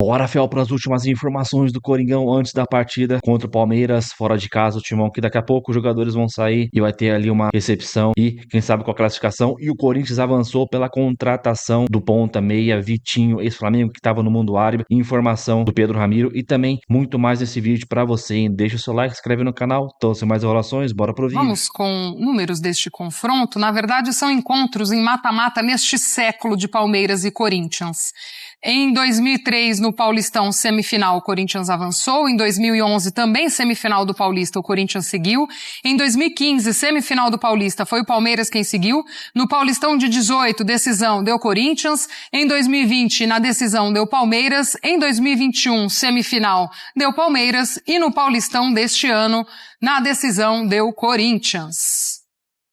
Bora, Fel, para as últimas informações do Coringão antes da partida contra o Palmeiras, fora de casa, o Timão, que daqui a pouco os jogadores vão sair e vai ter ali uma recepção e, quem sabe, com a classificação. E o Corinthians avançou pela contratação do ponta meia Vitinho, ex-Flamengo, que estava no mundo árabe. Informação do Pedro Ramiro e também muito mais nesse vídeo para você, hein? Deixa o seu like, se inscreve no canal. Então, sem mais enrolações, bora pro vídeo. Vamos com números deste confronto. Na verdade, são encontros em mata-mata neste século de Palmeiras e Corinthians. Em 2003, no Paulistão, semifinal, o Corinthians avançou. Em 2011, também semifinal do Paulista, o Corinthians seguiu. Em 2015, semifinal do Paulista, foi o Palmeiras quem seguiu. No Paulistão de 18, decisão, deu Corinthians. Em 2020, na decisão, deu Palmeiras. Em 2021, semifinal, deu Palmeiras. E no Paulistão deste ano, na decisão, deu Corinthians.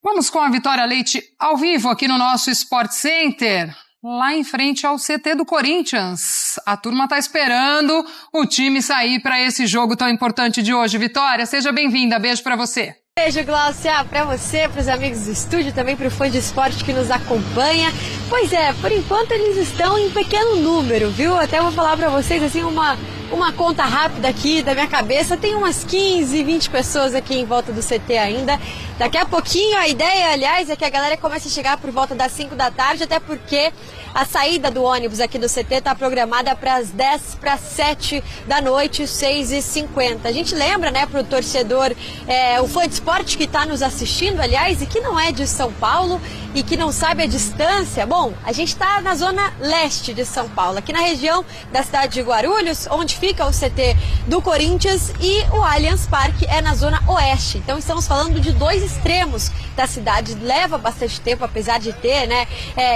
Vamos com a Vitória Leite ao vivo aqui no nosso Sport Center, lá em frente ao CT do Corinthians. A turma tá esperando o time sair para esse jogo tão importante de hoje. Vitória, seja bem-vinda. Beijo para você. Beijo, Glaucia, para você, para os amigos do estúdio, também para o fã de esporte que nos acompanha. Pois é, por enquanto eles estão em pequeno número, viu? Até vou falar para vocês assim uma conta rápida aqui da minha cabeça. Tem umas 15, 20 pessoas aqui em volta do CT ainda. Daqui a pouquinho, a ideia, aliás, é que a galera comece a chegar por volta das 5 da tarde, até porque a saída do ônibus aqui do CT está programada para as 10 para 7 da noite, 6h50. A gente lembra, né, para o torcedor, o fã de esporte que está nos assistindo, aliás, e que não é de São Paulo e que não sabe a distância. Bom, a gente está na zona leste de São Paulo, aqui na região da cidade de Guarulhos, onde fica o CT do Corinthians, e o Allianz Parque é na zona oeste. Então estamos falando de dois extremos da cidade. Leva bastante tempo, apesar de ter, né,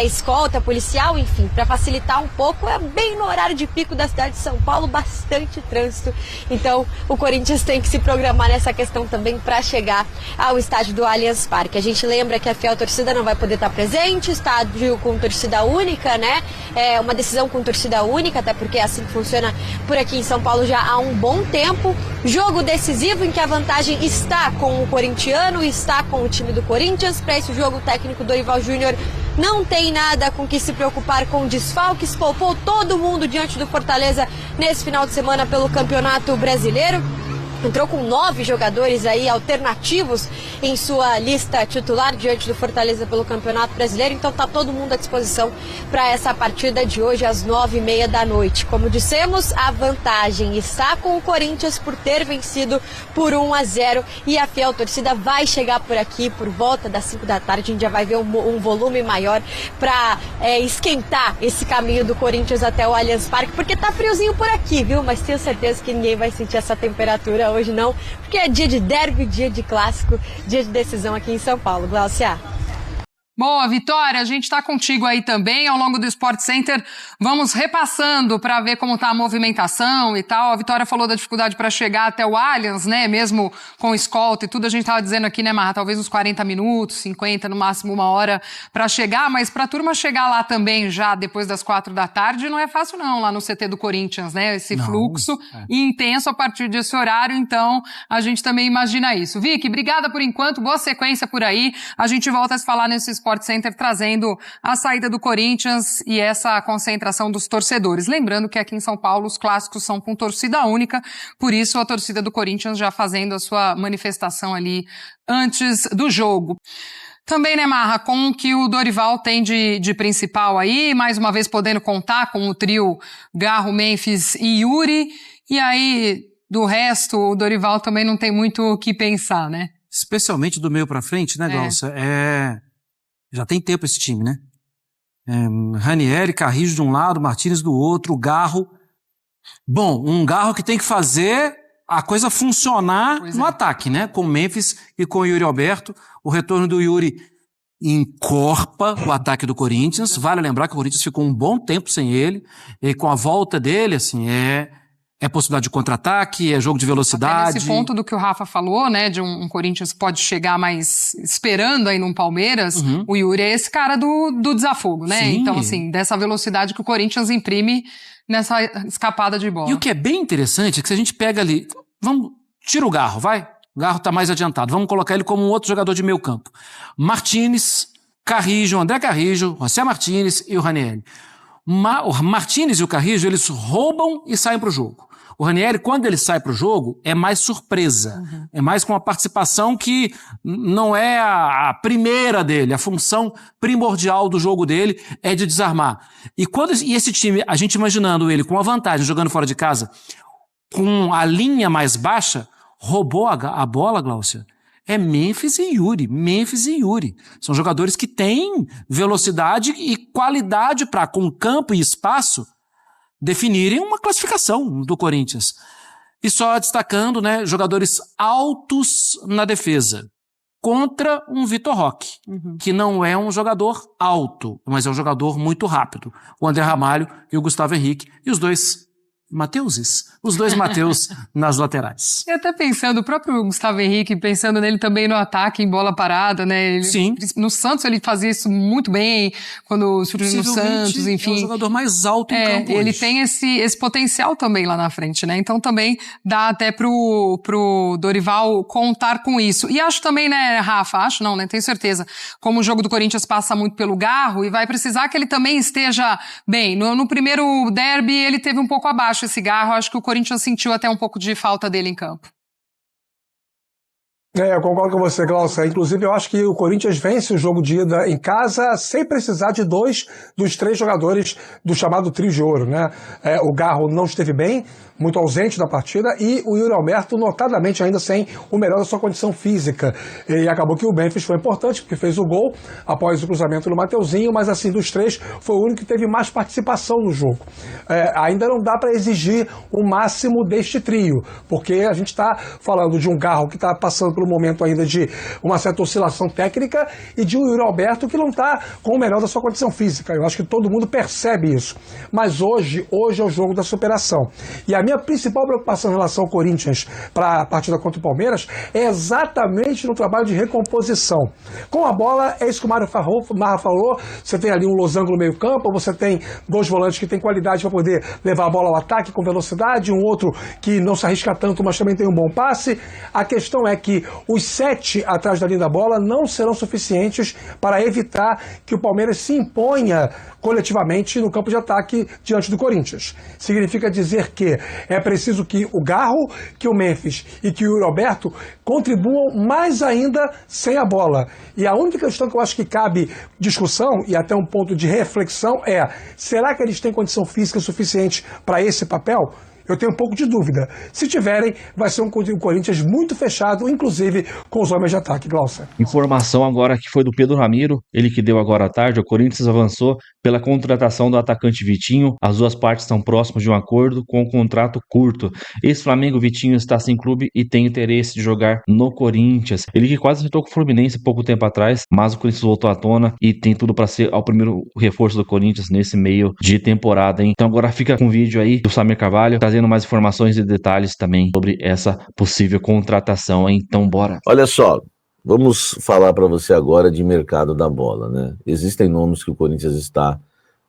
escolta policial, enfim, para facilitar um pouco. É bem no horário de pico da cidade de São Paulo, bastante trânsito. Então o Corinthians tem que se programar nessa questão também para chegar ao estádio do Allianz Parque. A gente lembra que a fiel torcida não vai poder estar presente, estádio com torcida única, né? É uma decisão com torcida única, até porque é assim que funciona por aqui em São Paulo já há um bom tempo. Jogo decisivo em que a vantagem está com o corintiano, está com o time do Corinthians. Para esse jogo, o técnico Dorival Júnior não tem nada com que se preocupar com desfalques, poupou todo mundo diante do Fortaleza nesse final de semana pelo Campeonato Brasileiro. Entrou com 9 jogadores aí alternativos em sua lista titular diante do Fortaleza pelo Campeonato Brasileiro. Então tá todo mundo à disposição para essa partida de hoje às 9h30 da noite. Como dissemos, a vantagem está com o Corinthians por ter vencido por 1-0. E a fiel torcida vai chegar por aqui por volta das 5 da tarde. A gente já vai ver um volume maior para esquentar esse caminho do Corinthians até o Allianz Parque. Porque tá friozinho por aqui, viu? Mas tenho certeza que ninguém vai sentir essa temperatura hoje não, porque é dia de derby, dia de clássico, dia de decisão aqui em São Paulo. Glaucia. Boa, Vitória, a gente está contigo aí também ao longo do Sport Center. Vamos repassando para ver como está a movimentação e tal. A Vitória falou da dificuldade para chegar até o Allianz, né? Mesmo com escolta e tudo, a gente estava dizendo aqui, né, Marra? Talvez uns 40 minutos, 50, no máximo 1 hora para chegar, mas para a turma chegar lá também já depois das 4 da tarde não é fácil não, lá no CT do Corinthians, né? Esse fluxo intenso a partir desse horário, então a gente também imagina isso. Vicky, obrigada por enquanto, boa sequência por aí. A gente volta a se falar nesse Sport Center trazendo a saída do Corinthians e essa concentração dos torcedores. Lembrando que aqui em São Paulo os clássicos são com torcida única, por isso a torcida do Corinthians já fazendo a sua manifestação ali antes do jogo. Também, né, Marra, com o que o Dorival tem de principal aí, mais uma vez podendo contar com o trio Garro, Memphis e Yuri, e aí do resto o Dorival também não tem muito o que pensar, né? Especialmente do meio pra frente, né, Glaucia? Já tem tempo esse time, né? Ranieri, Carrijo de um lado, Martínez do outro, Garro. Bom, um Garro que tem que fazer a coisa funcionar no ataque, né? Com o Memphis e com o Yuri Alberto. O retorno do Yuri encorpa o ataque do Corinthians. Vale lembrar que o Corinthians ficou um bom tempo sem ele. E com a volta dele, assim, é possibilidade de contra-ataque, é jogo de velocidade. Até nesse ponto do que o Rafa falou, né, de um Corinthians pode chegar mais esperando aí num Palmeiras, o Yuri é esse cara do desafogo, né? Sim. Então, assim, dessa velocidade que o Corinthians imprime nessa escapada de bola. E o que é bem interessante é que se a gente pega ali, tira o Garro, vai? O Garro tá mais adiantado, vamos colocar ele como um outro jogador de meio campo. Martínez, Carrijo, André Carrijo, José Martínez e o Ranieri. O Martínez e o Carrillo, eles roubam e saem para o jogo. O Ranieri, quando ele sai para o jogo, é mais surpresa. É mais com uma participação que não é a primeira dele. A função primordial do jogo dele é de desarmar. E esse time, a gente imaginando ele com a vantagem, jogando fora de casa, com a linha mais baixa, roubou a bola, Gláucia. É Memphis e Yuri. São jogadores que têm velocidade e qualidade para, com campo e espaço, definirem uma classificação do Corinthians. E só destacando, né, jogadores altos na defesa contra um Vitor Roque, que não é um jogador alto, mas é um jogador muito rápido. O André Ramalho e o Gustavo Henrique, e os dois Matheus nas laterais. E até pensando, o próprio Gustavo Henrique, pensando nele também no ataque, em bola parada, né? Sim. No Santos ele fazia isso muito bem, quando surgiu no Santos, enfim. É o jogador mais alto em campo ele hoje. tem esse potencial também lá na frente, né? Então também dá até pro Dorival contar com isso. E acho também, né, Rafa, acho não, né? Tenho certeza, como o jogo do Corinthians passa muito pelo Garro e vai precisar que ele também esteja bem. No primeiro derby ele teve um pouco abaixo esse Garro, acho que o Corinthians sentiu até um pouco de falta dele em campo. Eu concordo com você, Glaucia. Inclusive, eu acho que o Corinthians vence o jogo de ida em casa sem precisar de 2 dos 3 jogadores do chamado trio de ouro, né? O Garro não esteve bem, muito ausente da partida, e o Yuri Alberto notadamente ainda sem o melhor da sua condição física. E acabou que o Memphis foi importante, porque fez o gol após o cruzamento do Mateuzinho, mas assim, dos 3, foi o único que teve mais participação no jogo. Ainda não dá para exigir o máximo deste trio, porque a gente está falando de um Garro que está passando pelo momento ainda de uma certa oscilação técnica e de um Yuri Alberto que não está com o melhor da sua condição física. Eu acho que todo mundo percebe isso. Mas hoje é o jogo da superação. E a minha principal preocupação em relação ao Corinthians para a partida contra o Palmeiras é exatamente no trabalho de recomposição. Com a bola, é isso que o Marra falou, você tem ali um losango no meio campo, você tem 2 volantes que têm qualidade para poder levar a bola ao ataque com velocidade, um outro que não se arrisca tanto, mas também tem um bom passe. A questão é que os 7 atrás da linha da bola não serão suficientes para evitar que o Palmeiras se imponha coletivamente no campo de ataque diante do Corinthians. Significa dizer que é preciso que o Garro, que o Memphis e que o Yuri Alberto contribuam mais ainda sem a bola. E a única questão que eu acho que cabe discussão e até um ponto de reflexão é: será que eles têm condição física suficiente para esse papel? Eu tenho um pouco de dúvida. Se tiverem, vai ser um Corinthians muito fechado, inclusive com os homens de ataque, Glaucia. Informação agora que foi do Pedro Ramiro, ele que deu agora à tarde. O Corinthians avançou pela contratação do atacante Vitinho. As duas partes estão próximas de um acordo com um contrato curto. Esse Flamengo, Vitinho, está sem clube e tem interesse de jogar no Corinthians. Ele que quase acertou com o Fluminense pouco tempo atrás, mas o Corinthians voltou à tona e tem tudo para ser o primeiro reforço do Corinthians nesse meio de temporada, hein? Então agora fica com o vídeo aí do Samir Carvalho, trazendo mais informações e detalhes também sobre essa possível contratação, hein? Então bora. Olha só, vamos falar para você agora de mercado da bola, né? Existem nomes que o Corinthians está,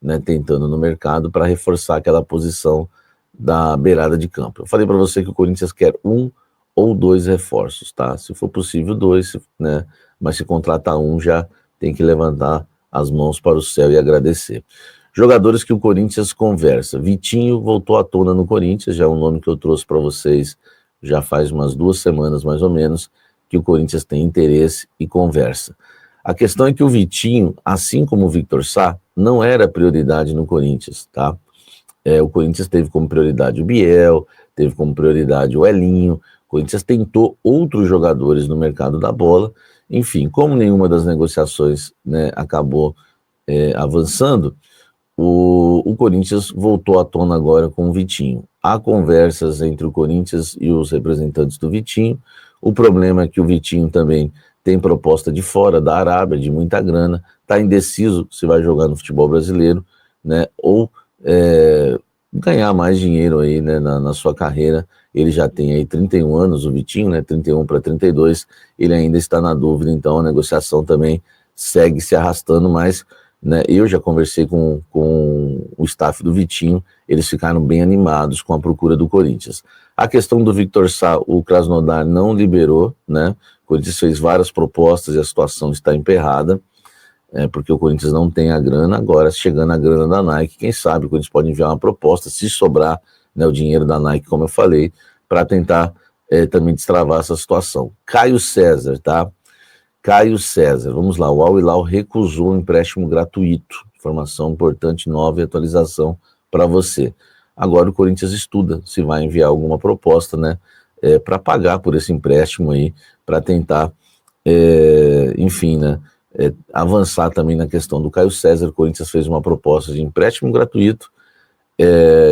né, tentando no mercado para reforçar aquela posição da beirada de campo. Eu falei para você que o Corinthians quer 1 ou 2 reforços, tá? Se for possível 2, né? Mas se contratar 1 já tem que levantar as mãos para o céu e agradecer. Jogadores que o Corinthians conversa. Vitinho voltou à tona no Corinthians, já é um nome que eu trouxe para vocês já faz umas 2 semanas mais ou menos, que o Corinthians tem interesse e conversa. A questão é que o Vitinho, assim como o Victor Sá, não era prioridade no Corinthians, tá? O Corinthians teve como prioridade o Biel, teve como prioridade o Elinho, o Corinthians tentou outros jogadores no mercado da bola, enfim, como nenhuma das negociações, né, acabou avançando, o Corinthians voltou à tona agora com o Vitinho. Há conversas entre o Corinthians e os representantes do Vitinho. O problema é que o Vitinho também tem proposta de fora, da Arábia, de muita grana, está indeciso se vai jogar no futebol brasileiro, né, ou ganhar mais dinheiro aí, né, na sua carreira. Ele já tem aí 31 anos, o Vitinho, né, 31 para 32, ele ainda está na dúvida, então a negociação também segue se arrastando, mas, né, eu já conversei com o staff do Vitinho, eles ficaram bem animados com a procura do Corinthians. A questão do Victor Sá, o Krasnodar não liberou, né? O Corinthians fez várias propostas e a situação está emperrada. porque o Corinthians não tem a grana. Agora, chegando a grana da Nike, quem sabe o Corinthians pode enviar uma proposta, se sobrar, né, o dinheiro da Nike, como eu falei, para tentar também destravar essa situação. Caio César, tá? Caio César, vamos lá, o Al Hilal recusou um empréstimo gratuito, informação importante, nova e atualização para você. Agora o Corinthians estuda se vai enviar alguma proposta, né, para pagar por esse empréstimo aí, para tentar, enfim, né, avançar também na questão do Caio César. O Corinthians fez uma proposta de empréstimo gratuito,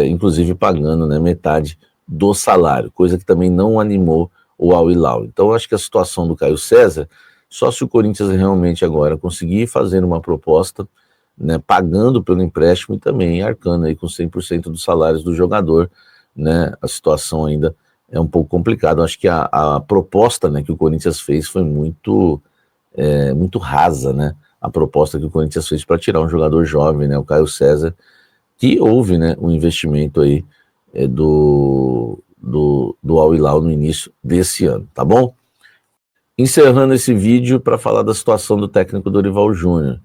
inclusive pagando, né, metade do salário, coisa que também não animou o Al Hilal. Então, acho que a situação do Caio César, só se o Corinthians realmente agora conseguir fazer uma proposta, né, pagando pelo empréstimo e também arcando aí com 100% dos salários do jogador, né, a situação ainda é um pouco complicada. Acho que a proposta, né, que o Corinthians fez foi muito rasa, né, a proposta que o Corinthians fez para tirar um jogador jovem, né, o Caio César, que houve, né, um investimento aí do Al Hilal no início desse ano, tá bom? Encerrando esse vídeo para falar da situação do técnico Dorival Júnior.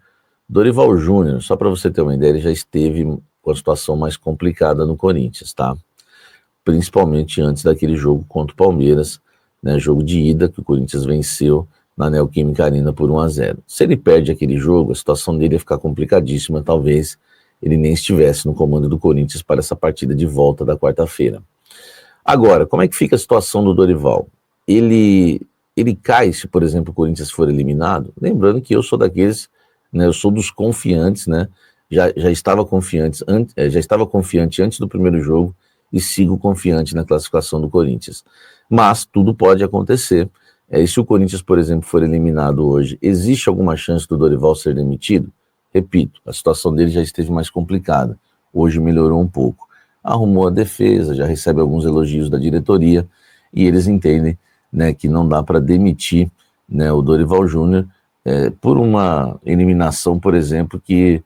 Dorival Júnior, só para você ter uma ideia, ele já esteve com a situação mais complicada no Corinthians, tá? Principalmente antes daquele jogo contra o Palmeiras, né, jogo de ida que o Corinthians venceu na Neoquímica Arena por 1-0. Se ele perde aquele jogo, a situação dele ia ficar complicadíssima, talvez ele nem estivesse no comando do Corinthians para essa partida de volta da quarta-feira. Agora, como é que fica a situação do Dorival? Ele cai se, por exemplo, o Corinthians for eliminado? Lembrando que eu sou daqueles, né, eu sou dos confiantes, né, já estava confiante antes do primeiro jogo e sigo confiante na classificação do Corinthians. Mas tudo pode acontecer. E se o Corinthians, por exemplo, for eliminado hoje, existe alguma chance do Dorival ser demitido? Repito, a situação dele já esteve mais complicada. Hoje melhorou um pouco. Arrumou a defesa, já recebe alguns elogios da diretoria e eles entendem, né, que não dá para demitir, né, o Dorival Júnior por uma eliminação, por exemplo, que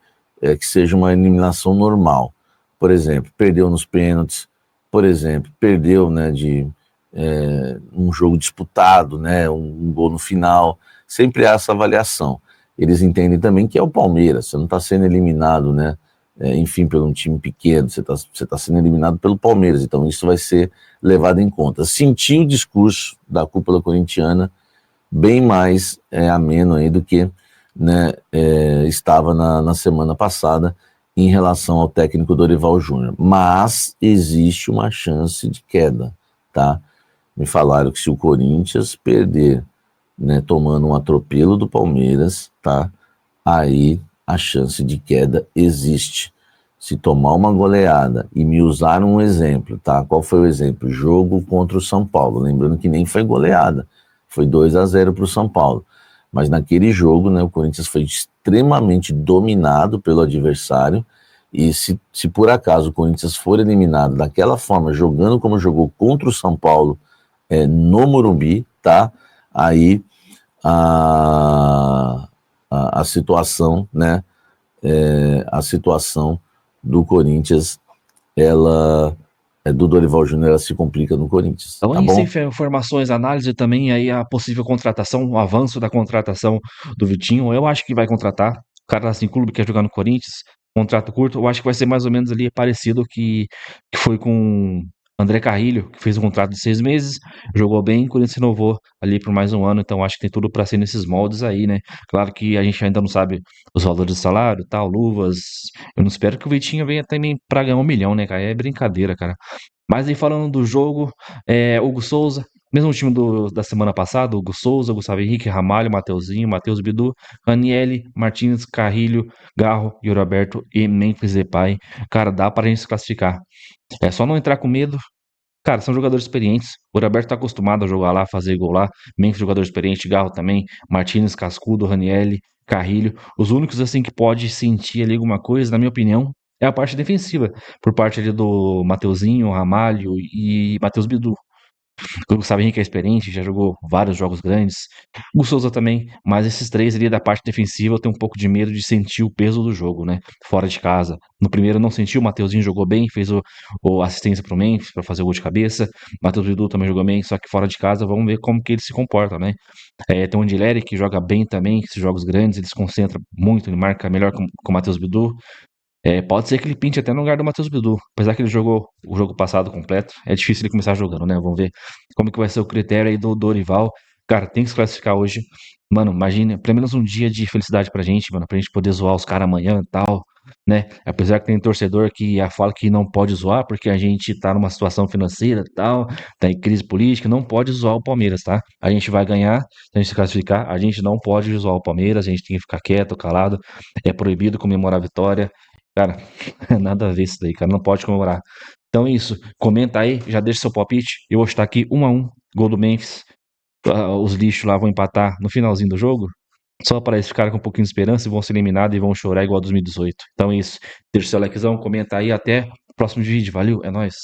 seja uma eliminação normal. Por exemplo, perdeu nos pênaltis, por exemplo, perdeu, né, de um jogo disputado, né, um gol no final. Sempre há essa avaliação. Eles entendem também que é o Palmeiras, você não está sendo eliminado, né, enfim, por um time pequeno, você tá sendo eliminado pelo Palmeiras, então isso vai ser levado em conta. Senti o discurso da cúpula corintiana bem mais ameno aí do que, né, estava na semana passada em relação ao técnico Dorival Júnior, mas existe uma chance de queda, tá? Me falaram que se o Corinthians perder, né, tomando um atropelo do Palmeiras, tá? Aí a chance de queda existe. Se tomar uma goleada, e me usaram um exemplo, tá? Qual foi o exemplo? Jogo contra o São Paulo. Lembrando que nem foi goleada, foi 2-0 para o São Paulo. Mas naquele jogo, né, o Corinthians foi extremamente dominado pelo adversário. E se por acaso o Corinthians for eliminado daquela forma, jogando como jogou contra o São Paulo no Morumbi, tá? Aí a situação, né, a situação do Corinthians, do Dorival Júnior, ela se complica no Corinthians, Então, tá isso, bom? informações, análise também, aí a possível contratação, o avanço da contratação do Vitinho, eu acho que vai contratar, o cara tá sem clube, quer jogar no Corinthians, contrato curto, eu acho que vai ser mais ou menos ali parecido que foi com André Carrilho, que fez um contrato de 6 meses, jogou bem, o Corinthians renovou ali por mais um ano, então acho que tem tudo para ser nesses moldes aí, né? Claro que a gente ainda não sabe os valores de salário, tal, luvas, eu não espero que o Vitinho venha também pra ganhar 1 milhão, né, cara? É brincadeira, cara. Mas aí falando do jogo, Hugo Souza, mesmo time da semana passada, Hugo Souza, Gustavo Henrique, Ramalho, Mateuzinho, Matheus Bidu, Ranieri, Martins, Carrilho, Garro, Yuri Alberto e Memphis Depay. Cara, dá pra gente se classificar. É só não entrar com medo. Cara, são jogadores experientes. O Yuri Alberto tá acostumado a jogar lá, fazer gol lá. Memphis, jogador experiente, Garro também, Martins, Cascudo, Ranieri, Carrilho. Os únicos, assim, que pode sentir ali alguma coisa, na minha opinião, é a parte defensiva, por parte ali do Mateuzinho, Ramalho e Matheus Bidu. O Gustavo Henrique é experiente, já jogou vários jogos grandes. O Souza também, mas esses três ali da parte defensiva eu tenho um pouco de medo de sentir o peso do jogo, né? Fora de casa. No primeiro eu não senti, o Mateuzinho jogou bem, fez o assistência pro Memphis para fazer o gol de cabeça. O Matheus Bidu também jogou bem, só que fora de casa vamos ver como que ele se comporta, né? Tem o Andileri que joga bem também, esses jogos grandes, ele se concentra muito, ele marca melhor com o Matheus Bidu. Pode ser que ele pinte até no lugar do Matheus Bidu. Apesar que ele jogou o jogo passado completo, é difícil ele começar jogando, né? Vamos ver como que vai ser o critério aí do Dorival. Cara, tem que se classificar hoje. Mano, imagina, pelo menos um dia de felicidade pra gente, mano, pra gente poder zoar os caras amanhã e tal, né? Apesar que tem torcedor que fala que não pode zoar porque a gente tá numa situação financeira e tal, tá em crise política, não pode zoar o Palmeiras, tá? A gente vai ganhar, se a gente se classificar, a gente não pode zoar o Palmeiras, a gente tem que ficar quieto, calado, é proibido comemorar a vitória. Cara, nada a ver isso daí, cara. Não pode comemorar. Então é isso. Comenta aí, já deixa seu palpite. Eu vou estar aqui 1-1. Gol do Memphis. Os lixos lá vão empatar no finalzinho do jogo. Só para eles ficarem com um pouquinho de esperança e vão ser eliminados e vão chorar igual 2018. Então é isso. Deixa o seu likezão, comenta aí. Até o próximo vídeo. Valeu, é nóis.